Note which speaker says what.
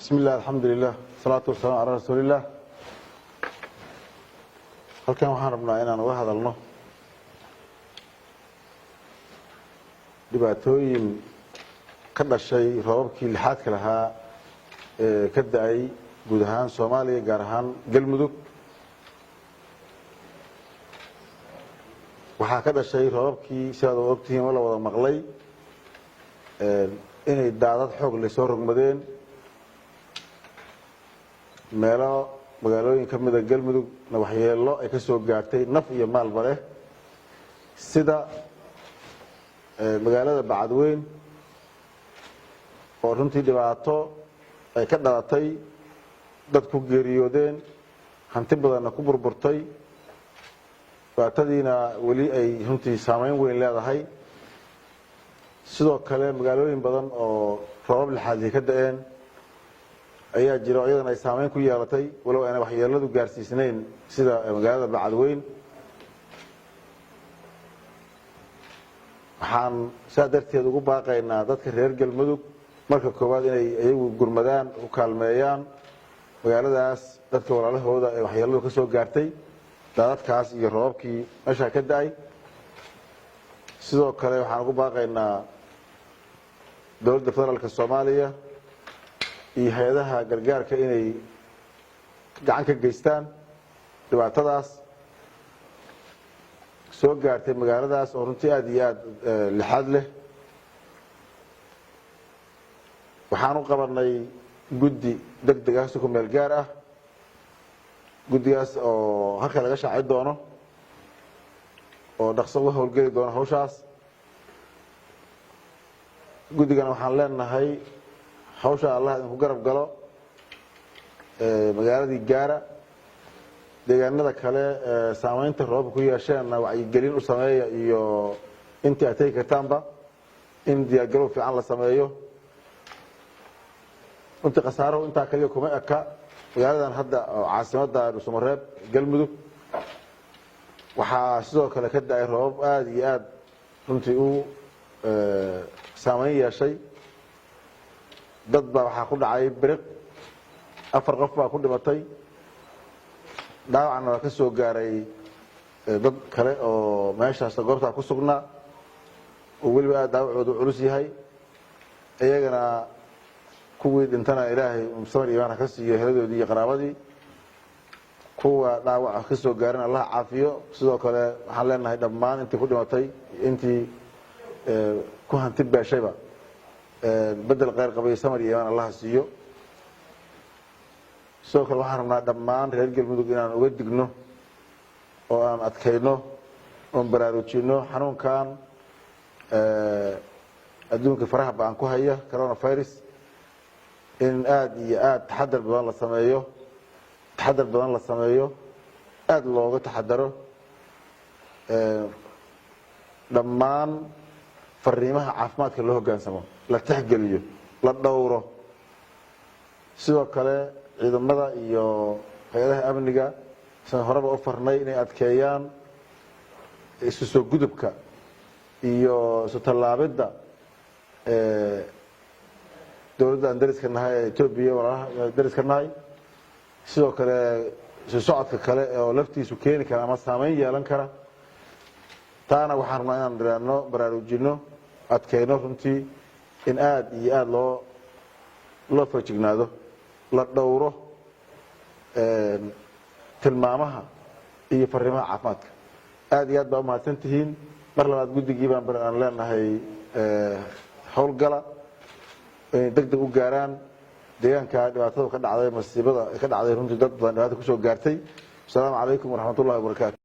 Speaker 1: بسم الله الحمد لله والصلاة والسلام على رسول الله. halkan waxaan rabnaa inaan uga hadalno dhibaatooyin ka dhashay roobabkii lixaadka lahaa ee ka da'ay guud ahaan Soomaaliya gaar ahaan Galmudug. waxaa ka dhashay roobabkii sidaad ogtihiin wala wada maqlay inay daadad xoog leh soo rogmadeen meelo magaalooyin ka mid ah Galmudugna waxyeelo ay ka soo gaartay naf iyo maalba leh sida magaalada Bacadweyn oo runtii dhibaato ay ka dhalatay dad ku geeriyoodeen hanti badanna ku burburtay dhibaatadiina weli ay runtii saameyn weyn leedahay. sidoo kale magaalooyin badan oo roobab lixaad ka da'een ayaa jiro iyadana ay saameyn ku yeelatay walow aan waxyeeladu gaarsiisnayn sida magaalada Bacadweyn. waxaan saa darteed ugu baaqaynaa dadka reer Galmudug marka koowaad inay iyagu gurmadaan u kaalmeeyaan magaaladaas dadka walaalahooda ee waxyeeladu ka soo gaartay daadadkaas iyo roobabkii meesha ka da'ay. sidoo kale waxaan ugu baaqaynaa dowladda federaalka Soomaaliya iyo hay'adaha gargaarka inay gacan ka geystaan dhibaatadaas soo gaartay magaaladaas oo runtii aad iyo aad lixaad leh. waxaan u qabanay guddi degdeg ah si ku meel gaar ah guddigaas oo halka laga shaaci doono oo dhaqso u howlgeli doono hawshaas. guddigana waxaan leenahay hawsha Allah idinku garab galo magaaladii gaara deegaanada kale saameynta roobka ku yeesheen wacyigelin u sameeya iyo intii ay kartaanba in diyaargarow fiican la sameeyo. inta qasaaro inta kaliya kuma eka magaaladan hadda caasimadda Dhuusamareeb Galmudug waxaa sidoo kale ka da'ay roobab aad iyo aad runtii u saameyn yeeshay. dad baa waxaa ku dhacay biriq 4 qof baa ku dhimatay dhaawacna waa ka soo gaaray dad kale oo meeshaas goobta ku sugnaa oo weliba aad dhaawacoodu culus yahay. iyagana kuwii dhintana Ilaahay sabir iyo ka siiyo heladoodii iyo qaraabadii kuwa dhaawac ka soo gaarin Allah caafiyo. sidoo kale waxaan leenahay dhammaan intii ku dhimatay intii ku hanti beeshayba بدل غير قبيل سمر إيمان الله سيو. سوق البحر من دمان رجال Galmudug inaan uga digno oo aan adkayno oo baraarujino xanuun kan adduunka faraha baan ku haya coronavirus in aad iyo aad taxadar badan la sameeyo aad looga taxadaro dhammaan fariimaha caafimaadka loo hoggaansamo la tixgeliyo la dhowro. sidoo kale ciidamada iyo hay'adaha amniga san horeba u farnay inay adkeeyaan isu soo gudubka iyo isu tallaabida dowladda dariska nahay ee Itoobiya walaalaha dariska nahay. sidoo kale isu socodka kale oo laftiisu keeni kara ama saameyn yeelan kara taana waxaan rabnaa inaan dhiraano baraarujino adkayno runtii in aad iyo aad loo fajignaado la dhowro tilmaamaha iyo fariimaha caafimaadka. aad iyo aad baa u mahadsantihiin. mar labaad guddigii baan leenahay howlgala inay degdeg u gaaraan deegaanka dhibaatada ka dhacday masiibada ka dhacday runtii dad badan dhibaato ku soo gaartay. assalaamu calaykum waraxmatullaahi wabarakaatu.